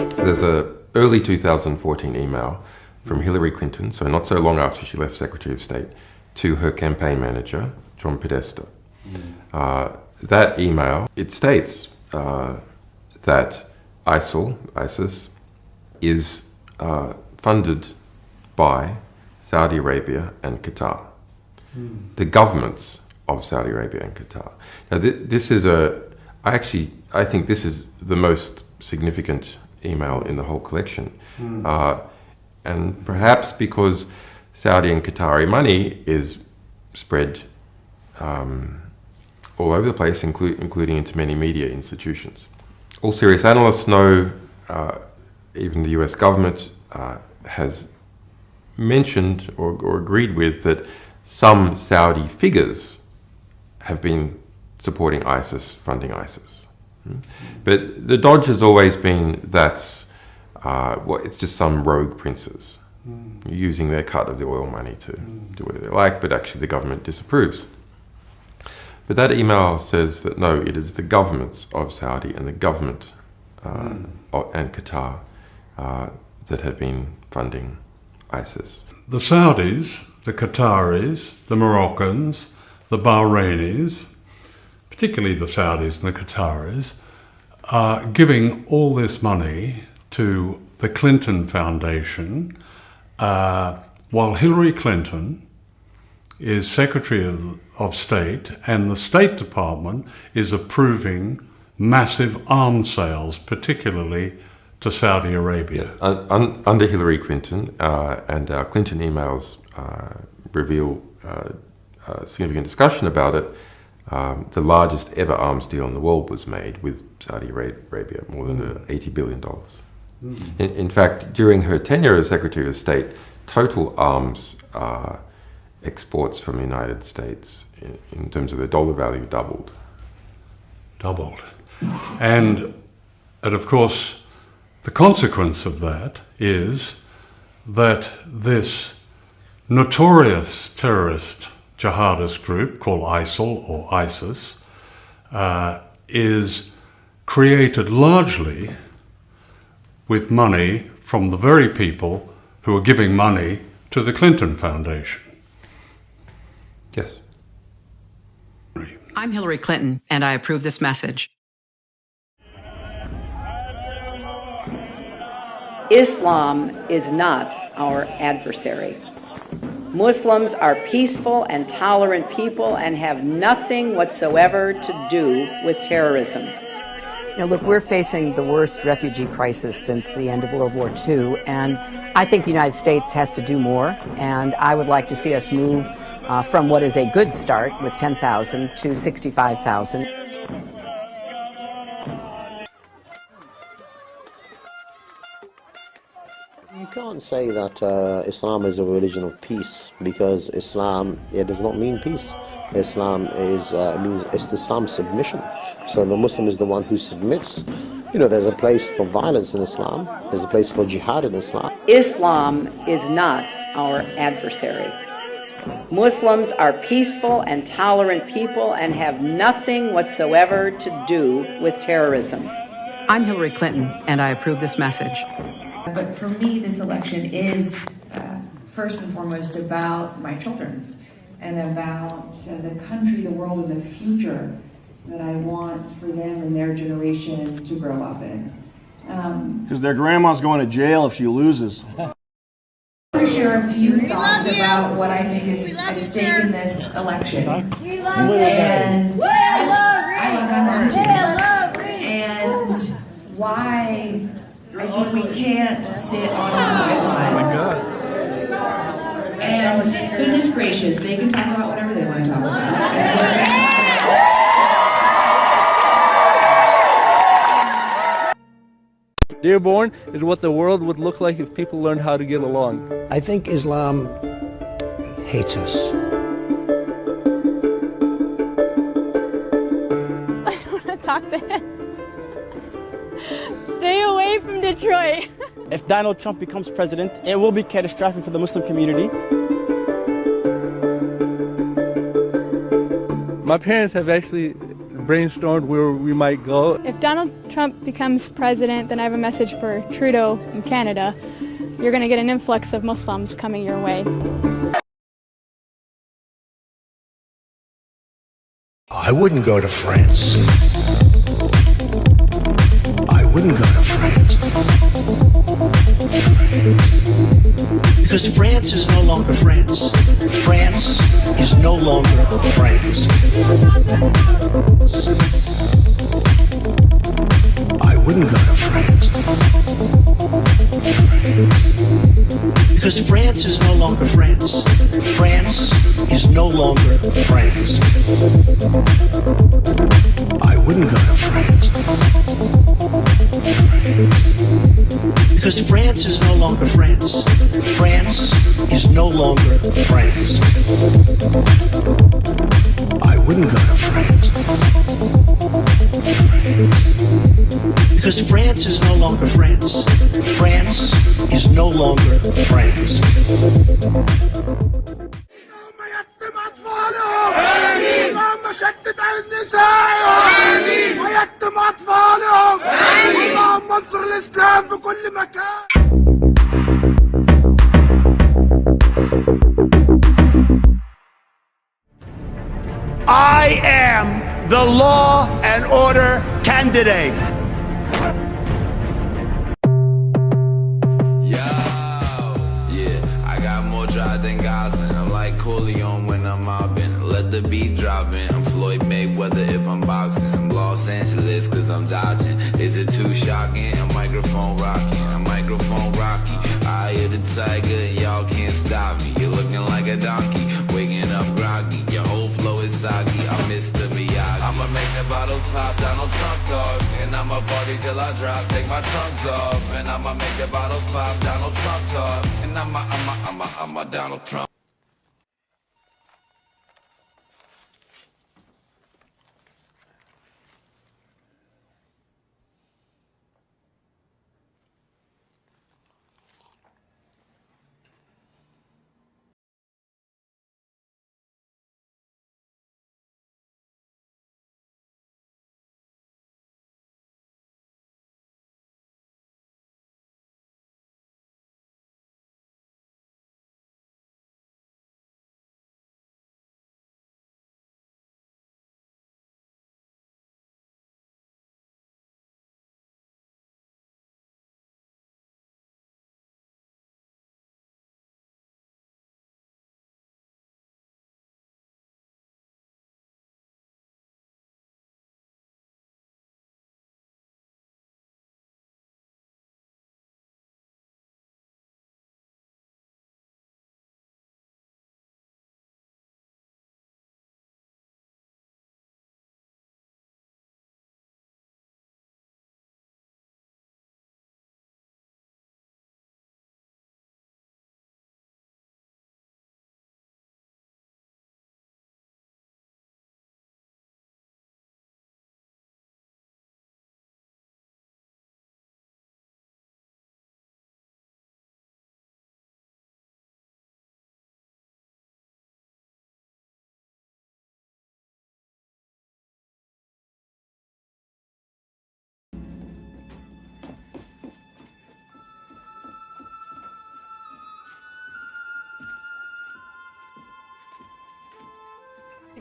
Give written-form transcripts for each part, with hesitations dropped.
There's a early 2014 email from Hillary Clinton, so not so long after she left Secretary of State, to her campaign manager, John Podesta. That email, it states that ISIS, is funded by Saudi Arabia and Qatar, the governments of Saudi Arabia and Qatar. Now, this is I think this is the most significant email in the whole collection. And perhaps because Saudi and Qatari money is spread all over the place, including into many media institutions. All serious analysts know, even the US government has mentioned or agreed with that some Saudi figures have been supporting ISIS, funding ISIS. But the dodge has always been that's it's just some rogue princes using their cut of the oil money to do whatever they like, but actually the government disapproves. But that email says that no, it is the governments of Saudi and the government and Qatar that have been funding ISIS. The Saudis, the Qataris, the Moroccans, the Bahrainis, particularly the Saudis and the Qataris, are giving all this money to the Clinton Foundation, while Hillary Clinton is Secretary of State and the State Department is approving massive arms sales, particularly to Saudi Arabia. Under Hillary Clinton, and our Clinton emails reveal significant discussion about it, the largest ever arms deal in the world was made with Saudi Arabia, more than $80 billion. In fact, during her tenure as Secretary of State, total arms exports from the United States, in terms of their dollar value, doubled. And of course, the consequence of that is that this notorious terrorist jihadist group called ISIL or ISIS is created largely with money from the very people who are giving money to the Clinton Foundation. Yes. I'm Hillary Clinton, and I approve this message. Islam is not our adversary. Muslims are peaceful and tolerant people and have nothing whatsoever to do with terrorism. Now, look, we're facing the worst refugee crisis since the end of World War II, and I think the United States has to do more, and I would like to see us move from what is a good start with 10,000 to 65,000. You can't say that Islam is a religion of peace, because Islam, it does not mean peace. Islam means Islam submission. So the Muslim is the one who submits. You know, there's a place for violence in Islam. There's a place for jihad in Islam. Islam is not our adversary. Muslims are peaceful and tolerant people and have nothing whatsoever to do with terrorism. I'm Hillary Clinton, and I approve this message. But for me, this election is first and foremost about my children and about the country, the world, and the future that I want for them and their generation to grow up in. Because their grandma's going to jail if she loses. I want to share a few thoughts about what I think is at stake in this election. And I love too. And why I think we can't sit on the sidelines. And goodness gracious, they can talk about whatever they want to talk about. Dearborn is what the world would look like if people learned how to get along. I think Islam hates us. I don't want to talk to him. Stay away from Detroit. If Donald Trump becomes president, it will be catastrophic for the Muslim community. My parents have actually brainstormed where we might go. If Donald Trump becomes president, then I have a message for Trudeau in Canada. You're going to get an influx of Muslims coming your way. I wouldn't go to France. I wouldn't go to France. Because France is no longer France. France is no longer France. I wouldn't go to France. Because France is no longer France. France is no longer France. I wouldn't go to France. Because France is no longer France. France is no longer France. I wouldn't go to France. Because France is no longer France. France is no longer France. اللهم شتت على النساء ويتم أطفالهم اللهم انصر الإسلام في كل مكان. I am the law and order candidate. I got more drive than Gosling. I'm like Corleone when I'm mobbing. Let the beat drop in. I'm Floyd Mayweather if I'm boxing. I'm Los Angeles cause I'm dodging. Is it too shocking? A microphone rocking. A microphone rocky. I hear the tiger and y'all can't stop me. You're looking like a donkey. Waking up groggy. Your whole flow is soggy. I'm Mr. Miyagi. I'ma make the bottles pop. Donald Trump talk. And I'ma party till I drop. Take my trunks off. And I'ma make the bottles pop. Donald Trump talk. And I'm a Donald Trump.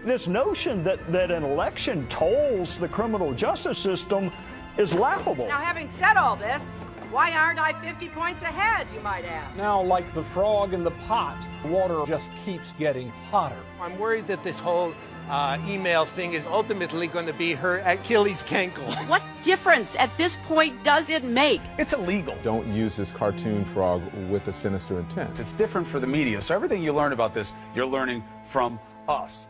This notion that an election tolls the criminal justice system is laughable. Now, having said all this, why aren't I 50 points ahead, you might ask? Now, like the frog in the pot, water just keeps getting hotter. I'm worried that this whole email thing is ultimately going to be her Achilles cankle. What difference at this point does it make? It's illegal. Don't use this cartoon frog with a sinister intent. It's different for the media, so everything you learn about this, you're learning from us.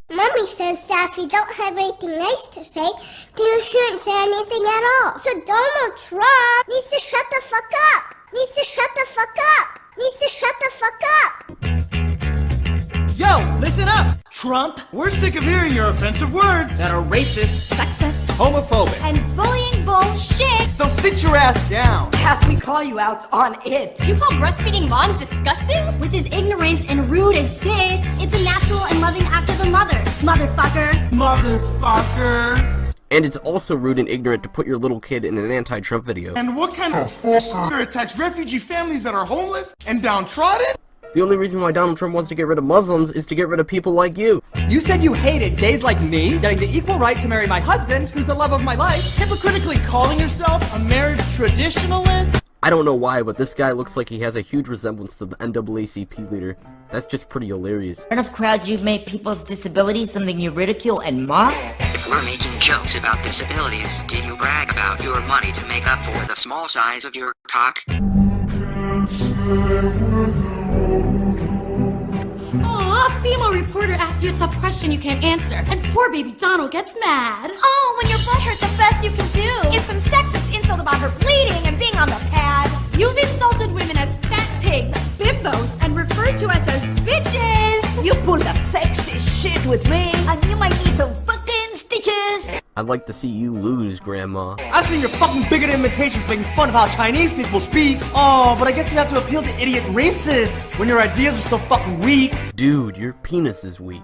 Mommy says that if you don't have anything nice to say, then you shouldn't say anything at all. So Donald Trump needs to shut the fuck up. Needs to shut the fuck up. Needs to shut the fuck up. Yo, listen up. Trump, we're sick of hearing your offensive words that are racist, sexist, homophobic, and bullying bullshit. So sit your ass down. have me call you out on it. You call breastfeeding moms disgusting? Which is ignorant and rude as shit. It's a natural and loving act of a mother. Motherfucker. Motherfucker. And it's also rude and ignorant to put your little kid in an anti-Trump video. And what kind of foster attacks refugee families that are homeless and downtrodden? The only reason why Donald Trump wants to get rid of Muslims is to get rid of people like you. You said you hated gays like me, getting the equal right to marry my husband, who's the love of my life. Hypocritically calling yourself a marriage traditionalist? I don't know why, but this guy looks like he has a huge resemblance to the NAACP leader. That's just pretty hilarious. Enough crowds you've made people's disabilities something you ridicule and mock? If we're making jokes about disabilities, do you brag about your money to make up for the small size of your cock? Aw, a female reporter asks you a tough question you can't answer, and poor baby Donald gets mad. Oh, when your butt hurts, the best you can do is some sexist insult about her bleeding and being on the pad. You've insulted women as fat pigs, bimbos, and referred to us as bitches. You pulled the sexist shit with me, and you might need some fucking stitches. I'd like to see you lose, Grandma. I've seen your fucking bigoted imitations making fun of how Chinese people speak. Oh, but I guess you have to appeal to idiot racists when your ideas are so fucking weak. Dude, your penis is weak.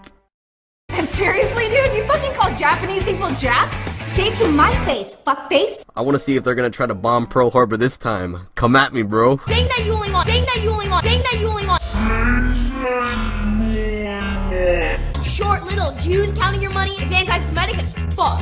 And seriously, dude, you fucking call Japanese people Japs? Say it to my face, fuckface. I want to see if they're gonna try to bomb Pearl Harbor this time. Come at me, bro. Saying that you only want, saying that you only want, saying that you only want. Short little Jews counting your money is anti-Semitic as fuck.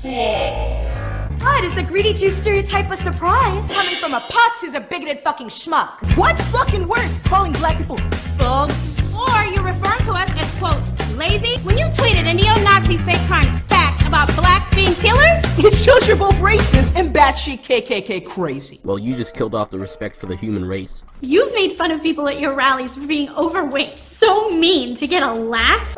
What is the greedy Jew stereotype a surprise? Coming from a Potts who's a bigoted fucking schmuck. What's fucking worse, calling black people thugs? Or are you referring to us as, quote, lazy? When you tweeted a neo-Nazi fake crime facts about blacks being killers? It shows you're both racist and batshit KKK crazy. Well, you just killed off the respect for the human race. You've made fun of people at your rallies for being overweight. So mean to get a laugh.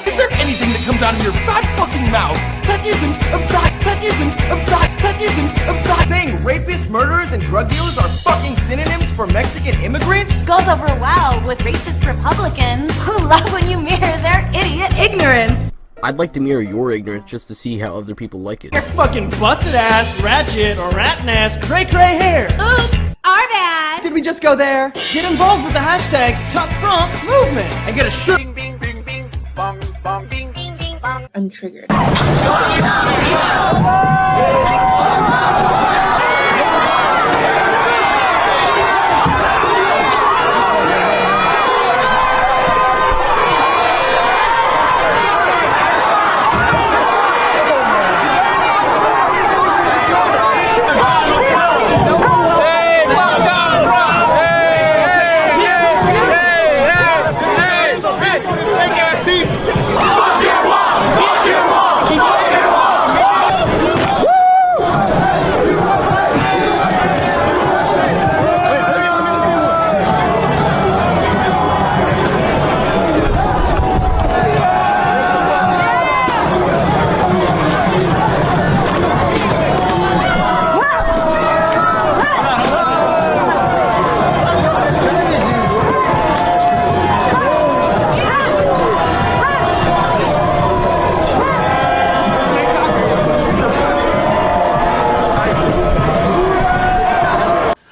Is there anything that comes out of your fat fucking mouth that isn't a brat, that isn't a brat, that isn't a brat? Saying rapists, murderers, and drug dealers are fucking synonyms for Mexican immigrants? Goes over well with racist Republicans who love when you mirror their idiot ignorance. I'd like to mirror your ignorance just to see how other people like it. Your fucking busted ass, ratchet, or ratting ass, cray-cray hair. Oops, our bad. Did we just go there? Get involved with the hashtag #TopFront Movement and get a shirt. Bing, bing, bing, bing, bong, bong, bing, bing, bing, bong. I'm triggered.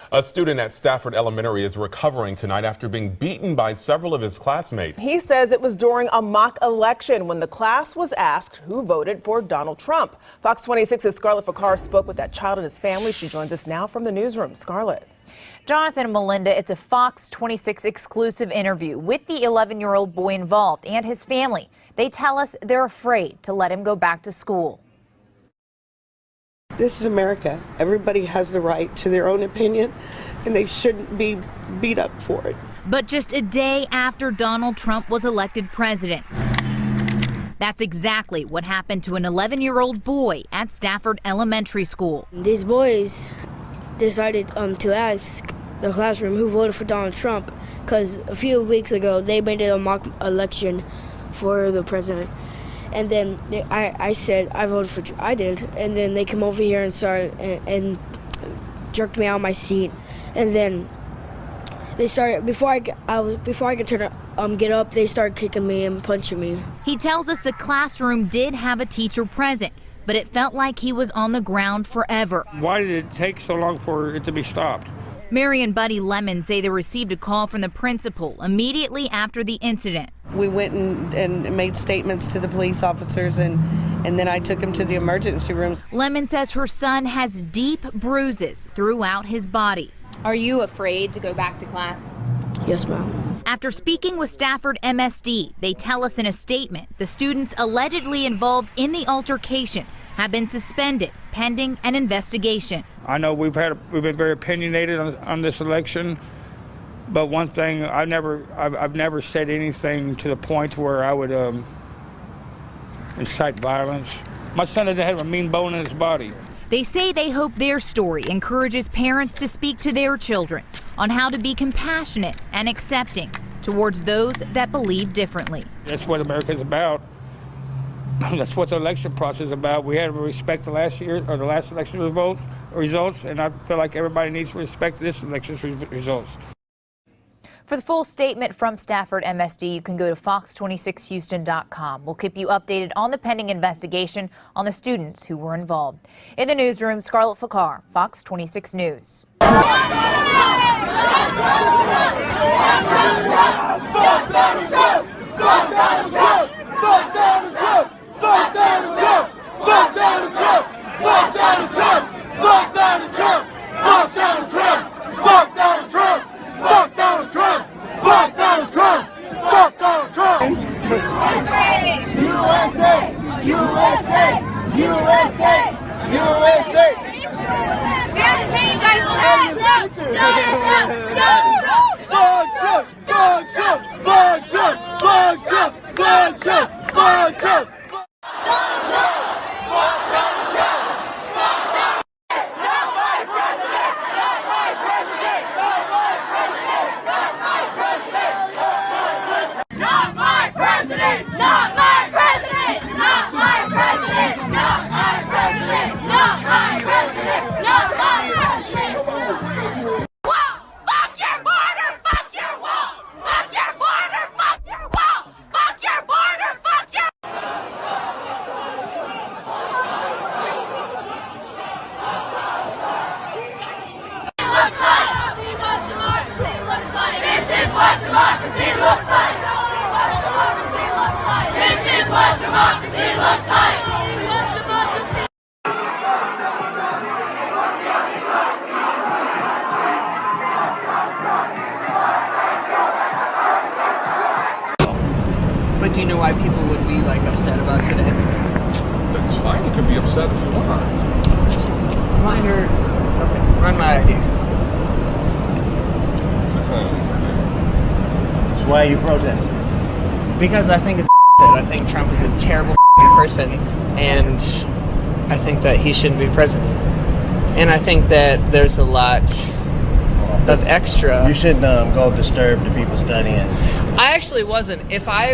A student at Stafford Elementary is recovering tonight after being beaten by several of his classmates. He says it was during a mock election when the class was asked who voted for Donald Trump. Fox 26's Scarlett Fakar spoke with that child and his family. She joins us now from the newsroom. Scarlett. Jonathan and Melinda, it's a Fox 26 exclusive interview with the 11-year-old boy involved and his family. They tell us they're afraid to let him go back to school. This is America. Everybody has the right to their own opinion, and they shouldn't be beat up for it. But just a day after Donald Trump was elected president, that's exactly what happened to an 11-year-old boy at Stafford Elementary School. These boys decided to ask the classroom who voted for Donald Trump, because a few weeks ago they made a mock election for the president. And then I said I voted for, I did, and then they come over here and started and jerked me out of my seat, and then they started before I could get up, they started kicking me and punching me. He tells us the classroom did have a teacher present, but it felt like he was on the ground forever. Why did it take so long for it to be stopped? Mary and Buddy Lemon say they received a call from the principal immediately after the incident. We went and made statements to the police officers, and then I took him to the emergency rooms. Lemon says her son has deep bruises throughout his body. Are you afraid to go back to class? Yes, ma'am. After speaking with Stafford MSD, they tell us in a statement the students allegedly involved in the altercation have been suspended pending an investigation. I know we've been very opinionated on this election, but one thing I've never said anything to the point where I would incite violence. My son doesn't have a mean bone in his body. They say they hope their story encourages parents to speak to their children on how to be compassionate and accepting towards those that believe differently. That's what America's about. That's what the election process is about. We had to respect the last election results, and I feel like everybody needs to respect this election's results. For the full statement from Stafford MSD, you can go to fox26houston.com. We'll keep you updated on the pending investigation on the students who were involved. In the newsroom, Scarlett Fakar, Fox 26 News. But do you know why people would be like upset about today? That's fine. You can be upset if you want. Run my idea. So why are you protesting? Because I think it's I think Trump is a terrible person, and I think that he shouldn't be president. And I think that there's a lot of extra. You shouldn't go disturb the people studying. I actually wasn't. If I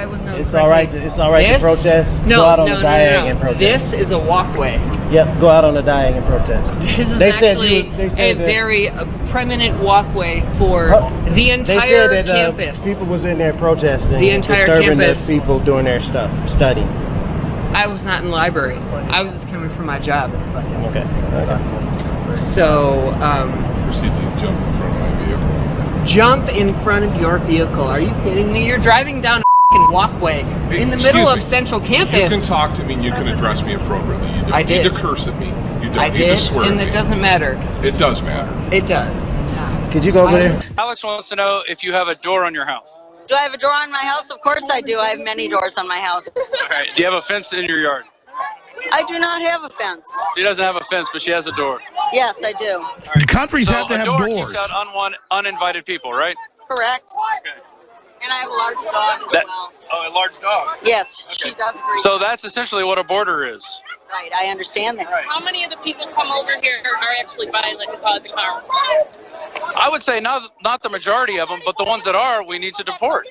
was no. It's all right. It's all right to protest. No, go out on the diag and protest. This is a walkway. Yep. Go out on the diag and protest. This is actually a very prominent walkway for the entire they said that, campus. People was in there protesting. The entire disturbing campus. The people doing their stuff, studying. I was not in the library. I was just coming from my job. Okay. So. Proceed to jump in front of my vehicle. Jump in front of your vehicle? Are you kidding me? You're driving down a f***ing walkway in the middle of Central Campus. You can talk to me and you can address me appropriately. You don't need to curse at me. You don't need to swear at me. And it doesn't matter. It does matter. It does. Could you go over there? Alex wants to know if you have a door on your house. Do I have a door on my house? Of course I do. I have many doors on my house. All right. Do you have a fence in your yard? I do not have a fence. She doesn't have a fence, but she has a door. Yes, I do. The countries have to have doors. doors. Keeps out uninvited people, right? Correct. Okay. And I have a large dog as well. Oh, a large dog. Yes, she does breed. So that's essentially what a border is. Right, I understand that. Right. How many of the people come over here are actually violent and causing harm? I would say not the majority of them, but the ones that are, we need to deport.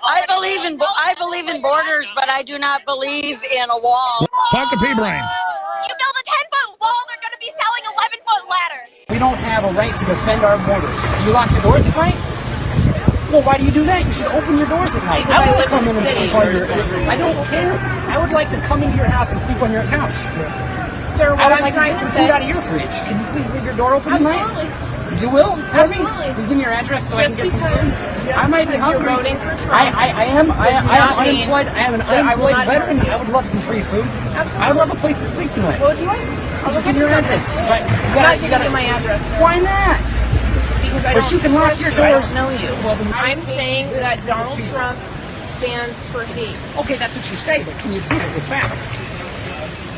I believe in borders, but I do not believe in a wall. Talk to P-Brain. You build a 10-foot wall, they're going to be selling 11-foot ladders. We don't have a right to defend our borders. You lock the doors at night? Well, why do you do that? You should open your doors at night. I would come in and sleep on your. I don't care. I would like to come into your house and sleep on your couch. Sir, what I would I'm like to trying get to some say. food out of your fridge. Can you please leave your door open tonight? Absolutely. You will? Absolutely. Will you give me your address so Just I can get because- some food? just I might be because you're hungry. voting for Trump I am does not mean unemployed. I am an that I will unemployed not veteran. help you. I would love some free food. Absolutely. I would love a place to sleep tonight. What would you like? I'll Just look give me your into address. something. Right. I'm not giving you my address, sir. Why not? Because I But don't you can lock trust your you. I doors. don't know you. Well, then I'm saying that Donald Trump stands for hate. Okay, that's what you say, but can you prove it with facts?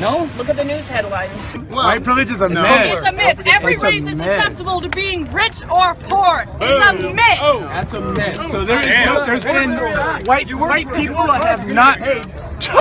No? Look at the news headlines. White privilege is a myth. It's a myth. Every race is susceptible to being rich or poor. It's a myth. That's a myth. So there's been white people have not